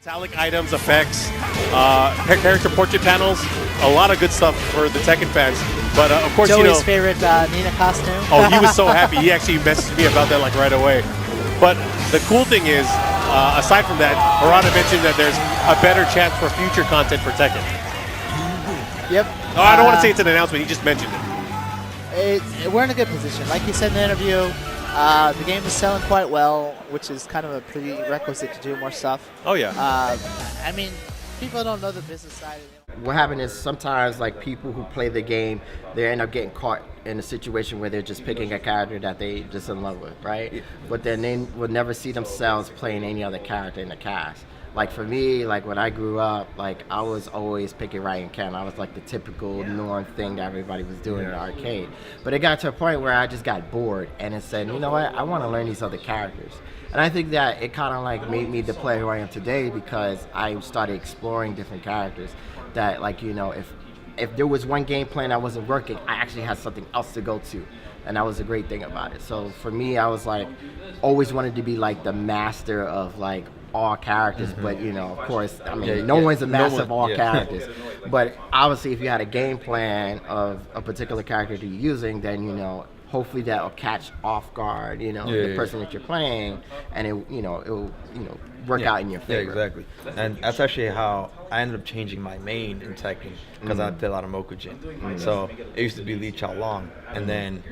Metallic items, effects, character portrait panels, a lot of good stuff for the Tekken fans. But of course, Joey's favorite Nina costume. Oh, he was so happy. He actually messaged me about that like right away. But the cool thing is, aside from that, Harada mentioned that there's a better chance for future content for Tekken. Yep. Oh, I don't want to say it's an announcement. He just mentioned it. We're in a good position. Like you said in the interview, the game is selling quite well, which is kind of a prerequisite to do more stuff. Oh, yeah. I mean, people don't know the business side of it. What happens is sometimes like people who play the game, they end up getting caught in a situation where they're just picking a character that they just in love with, right? Yeah. But then they would never see themselves playing any other character in the cast. Like for me, like when I grew up, like I was always picking Ryan Ken. I was like the typical norm thing that everybody was doing in the arcade. But it got to a point where I just got bored and it said, you know what, I want to learn these other characters. And I think that it kind of like made me the player who I am today because I started exploring different characters that, like, you know, if there was one game plan that wasn't working, I actually had something else to go to. And that was a great thing about it. So for me, I was like, always wanted to be like the master of like all characters, but you know, of course, I mean, no one's a master of all characters. But obviously, if you had a game plan of a particular character that you're using, then you know, hopefully that'll catch off guard, you know, the person that you're playing, and it'll work out in your favor. Yeah, exactly. And that's actually how I ended up changing my main in Tekken because I did a lot of Mokujin. So it used to be Lee Chao Long, and then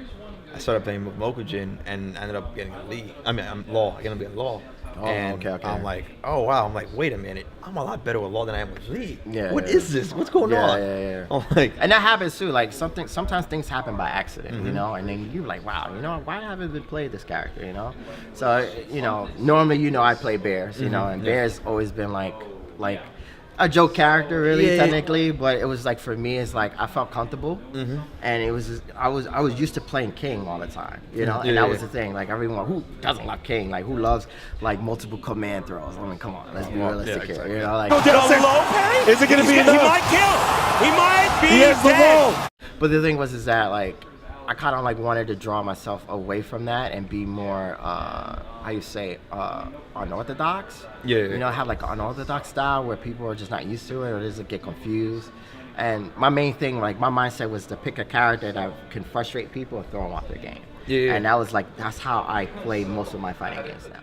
I started playing Mokujin and ended up getting a Lee. I mean, I'm Law. I ended up getting Law. Oh, and okay. I'm like, oh wow. I'm like, wait a minute. I'm a lot better with Law than I am with Lee. Yeah. What is this? What's going on? Yeah. I'm like, and that happens too. Like sometimes things happen by accident, you know, and then you're like, wow, you know, why haven't I played this character, you know? So you know, normally, you know, I play Bears, you know, and Bears always been like a joke character, really, technically. But it was like for me, it's like I felt comfortable, and it was just, I was used to playing King all the time, you know, and that was the thing. Like everyone who doesn't love King, like who loves like multiple command throws. I mean, come on, let's be realistic here, you know, like. Is it going to be enough? He might kill. He might be dead. But the thing was is that like I kind of like wanted to draw myself away from that and be more how you say unorthodox. You know, have like an unorthodox style where people are just not used to it or just get confused. And my main thing, like my mindset was to pick a character that can frustrate people and throw them off their game. And that was like that's how I play most of my fighting games now.